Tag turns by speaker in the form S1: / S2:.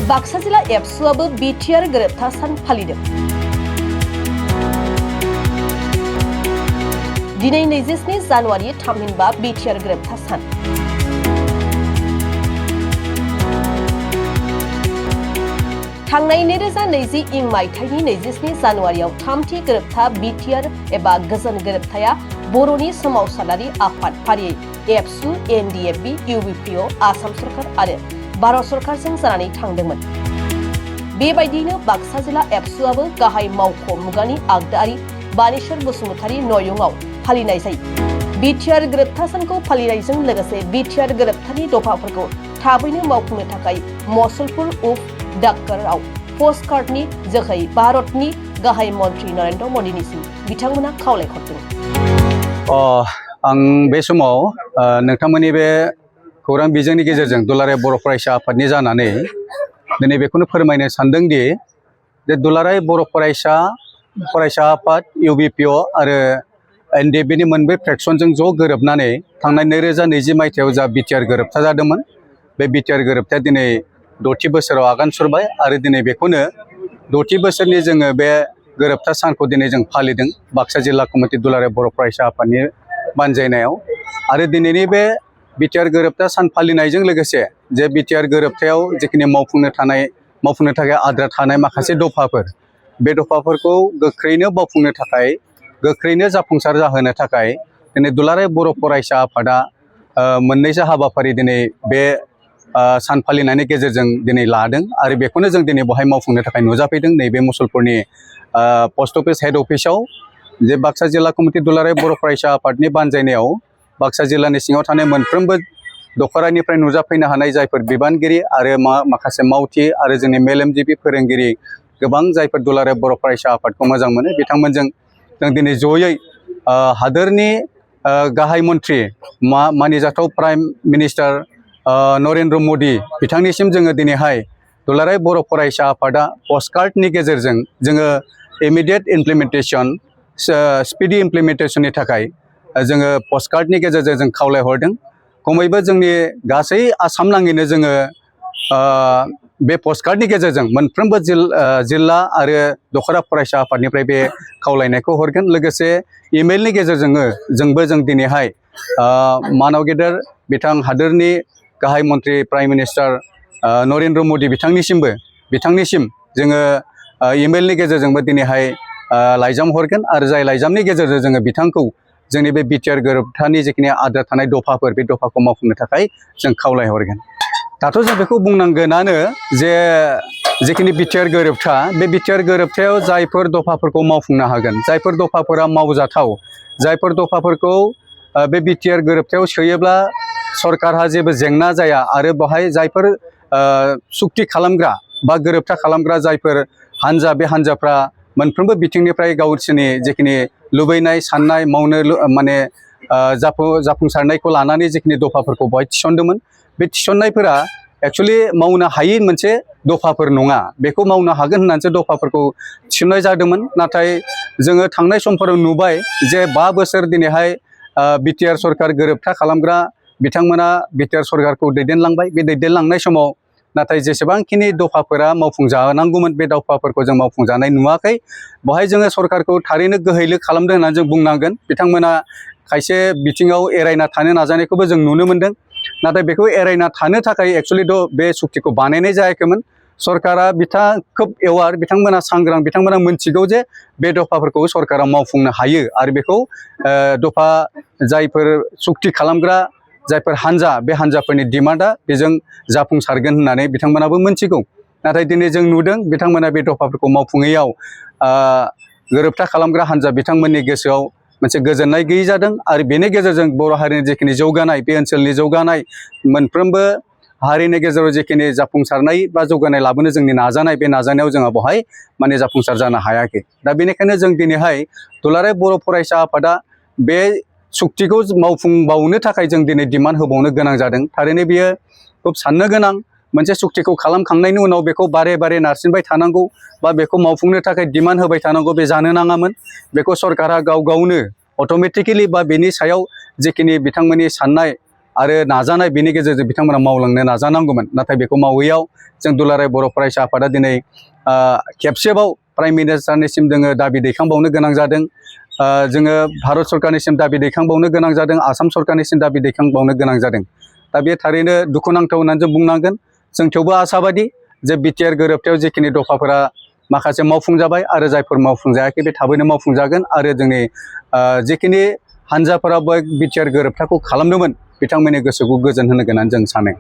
S1: बाक्सा जिला एबसुआबो बिटिआर गोरोबथा सान फालिदों। दिनै 27 जानुवारि थामहिनबा बिटिआर गोरोबथा सान। थांनाय 2020 इं मायथाइनि 27 जानुवारियाव थामथि गोरोबथा बिटिआर एबा गोजोन गोरोबथाया बर'नि सोमावसारारि आफाद फारियै एबसु, एनडिएफबि, इउबिपिअ, आसाम सरकार आरो भारत सरकारजों जानानै थांदोंमोन। बेबायदियैनो बाक्सा जिल्ला एबसुआबो गाहाय मावख' मुगानि आगदारि बानेश्वर बसुमतारी नयंआव फालिनाय जायो। बिटिआर गोरोबथा सानखौ फालिनायजों लोगोसे बिटिआर गोरोबथानि दफाफोरखौ थाबैनो मावफुंनो थाखाय मसलपुर उफ डाक्करआव पस्ट कार्डनि जोहै भारतनि गाहाय मन्त्रि नरेन्द्र मदिनिसिम बिथांमोना खावलायहरदों।
S2: आं बे समाव नोंथांमोननि बे खौरां बिजोंनि गेजेरजों दुलाराय बर' फरायसा आफादनि जानानै दिनै बेखौनो फोरमायनो सानदोंदि जे दुलाराय बर' फरायसा आफाद, इउबिपिअ आरो एनडिएफबिनि मोनब्रै फ्रेक्सनजों ज' गोरोबनानै थांनाय 2020 मायथाइयाव जा बिटिआर गोरोबथा जादोंमोन, बे बिटिआर गोरोबथाया दिनै 6थि बोसोराव आगान सुरबाय आरो दिनै बेखौनो 6थि बोसोरनि जोङो बे गोरोबथा सानखौ दिनै जों फालिदों बाक्सा जिल्ला कमिटि दुलाराय बर' फरायसा आफादनि बानजायनायाव। आरो दिनैनि बे बिटिआर गोरोबथा सान फालिनायजों लोगोसे जे बिटिआर गोरोबथायाव जिखिनि मावफुंनो थाखाय आद्रा थानाय माखासे दफाफोर, बे दफाफोरखौ गोख्रैनो मावफुंनो थाखाय, गोख्रैनो जाफुंसार जाहोनो थाखाय दिनै दुलाराय बर' फरायसा आफादा मोननैसो हाबाफारि दिनै बे सान फालिनायनि गेजेरजों दिनै लादों आरो बेखौनो जों दिनै बहाय मावफुंनो थाखाय नुजाफैदों। नैबे मुसलपुरनि पस्ट अफिस हेड अफिसाव जे बाक्सा जिल्ला कमिटि दुलाराय बर' फरायसा आफादनि बानजायनायाव बाक्सा जिल्लानि सिङाव थानाय मोनफ्रोमबो दखरानिफ्राय नुजाफैनो हानाय जायफोर बिबानगिरि आरो माखासे मावथि आरो जोंनि मेलेमजिबि फोरोंगिरि गोबां जायफोर दुलाराय बर' फरायसा आफादखौ मोजां मोनो, बिथांमोनजों जों दिनै जयै हादोरनि गाहाय मन्त्रि मानिजाथाव प्राइम मिनिस्टार नरेन्द्र मदि बिथांनिसिम जोङो दिनैहाय दुलाराय बर' फरायसा आफादा पस्टकार्डनि गेजेरजों जोङो इमिडिएट इमप्लिमेन्टेसन, स्पिडि इमप्लिमेन्टेसननि थाखाय जोङो पस्टकार्डनि गेजेरजों जों खावलायहरदों। खमैबो जोंनि गासै आसाम नाङैनो जोङो बे पस्टकार्डनि गेजेरजों मोनफ्रोमबो जिल्ला आरो दखरा फरायसा आफादनिफ्राय बे खावलायनायखौ हरगोन। लोगोसे इमेलनि गेजेरजोंबो जों दिनैहाय मानव गेदेर बिथां हादोरनि गाहाय मन्त्रि प्राइम मिनिस्टार नरेन्द्र मदि बिथांनिसिम जोङो इमेलनि गेजेरजोंबो दिनैहाय लाइजाम हरगोन आरो जाय लाइजामनि गेजेरजों जोङो बिथांखौ जोंनि बे बिटिआर गोरोबथानि जिखिनि आद्रा थानाय दफाफोर, बे दफाखौ मावफुंनो थाखाय जों खावलायहरगोन। दाथ' जों बेखौ बुंनांगोनानो जे जिखिनि बिटिआर गोरोबथा, बे बिटिआर गोरोबथायाव जायफोर दफाफोरखौ मावफुंनो हागोन, जायफोर दफाफोरा मावजाथाव, जायफोर दफाफोरखौ बे बिटिआर गोरोबथायाव सोयोब्ला सरकारहा जेबो जेंना जाया आरो बेवहाय जायफोर सुक्ति खालामग्रा बा गोरोबथा खालामग्रा जायफोर हान्जा, बे हान्जाफ्रा मोनफ्रोमबो बिथिंनिफ्राय गावसोरनि जिखिनि लुबैनाय, साननाय, मावनो जाफुंसारनायखौ लानानै जिखिनि दफाफोरखौ बेवहाय थिसनदोंमोन, बे थिसननायफोरा एक्चुअलि मावनो हायै मोनसे दफाफोर नङा। बेखौ मावनो हागोन होननानैसो दफाफोरखौ थिसननाय जादोंमोन। नाथाय जोङो थांनाय समफोराव नुबाय जे 5 बोसोर दिनैहाय बिटिआर सरकार गोरोबथा खालामग्रा बिथांमोना बिटिआर सरकारखौ दैदेनलांबाय। बे दैदेनलांनाय समाव नाथाय जेसेबांखिनि दफाफोरा मावफुंजानांगौमोन, बे दफाफोरखौ जों मावफुंजानाय नुवाखै। बेवहाय जोङो सरकारखौ थारैनो गोहैलो खालामदों होननानै जों बुंनांगोन। बिथांमोना खायसे बिथिङाव एरायना थानो नाजानायखौबो जों नुनो मोन्दों। नाथाय बेखौ एरायना थानो थाखाय एक्चुअलि बे सुक्तिखौ बानायनाय जायाखैमोन। सरकारा खोब एवार, बिथांमोना सांग्रां, बिथांमोना मोनथिगौ जे बे दफाफोरखौ सरकारा मावफुंनो हायो आरो बेखौ दफा जायफोर सुक्ति खालामग्रा जायफोर हान्जा, बे हान्जाफोरनि डिमान्डआ बेजों जाफुंसारगोन होननानै बिथांमोनाबो मोनथिगौ। नाथाय दिनै जों नुदों बिथांमोना बे दफाफोरखौ मावफुङैयाव गोरोबथा खालामग्रा हान्जा बिथांमोननि गोसोआव मोनसे गोजोननाय गैयै जादों आरो बेनि गेजेरजों बर' हारिनि जिखिनि जौगानाय, बे ओनसोलनि जौगानाय, मोनफ्रोमबो हारिनि गेजेराव जिखिनि जाफुंसारनाय बा जौगानाय लाबोनो जोंनि नाजानाय, बे नाजानायाव जोंहा बेवहाय माने जाफुंसार जानो हायाखै। दा बेनिखायनो जों दिनैहाय दुलाराय बर' फरायसा आफादा बे सुक्तिखौ मावफुंबावनो थाखाय जों दिनै डिमान्ड होबावनो गोनां जादों। थारैनो बियो खुब साननो गोनां। मोनसे सुक्तिखौ खालामखांनायनि उनाव बेखौ बारे बारे नारसिनबाय थानांगौ बा बेखौ मावफुंनो थाखाय डिमान्ड होबाय थानांगौ, बे जानो नाङामोन। बेखौ सरकारा गावनो अट'मेटिकेलि बा बेनि सायाव जिखिनि बिथांमोननि साननाय आरो नाजानाय बेनि गेजेरजों बिथांमोना मावलांनो नाजानांगौमोन नाथाय बेखौ मावैयाव जों दुलाराय बर' फरायसा आफादा दिनै खेबसेबाव प्राइम मिनिस्टारनिसिम जोङो दाबि दैखांबावनो गोनां जादों जोङो भारत सरकारनिसिम दाबि दैखांबावनो गोनां जादों आसाम सरकारनिसिम दाबि दैखांबावनो गोनां जादों दा बे थारैनो दुखुनांथाव होननानै जों बुंनांगोन जों थेवबो आसाबादि जे बिटिआर गोरोबथायाव जिखिनि दफाफोरा माखासे मावफुंजाबाय आरो जायफोर मावफुंजायाखै बे थाबैनो मावफुंजागोन आरो जोंनि जिखिनि हान्जाफोरा बिटिआर गोरोबथाखौ खालामदोंमोन बिथांमोननि गोसोखौ गोजोन होनो गोनां जों सानो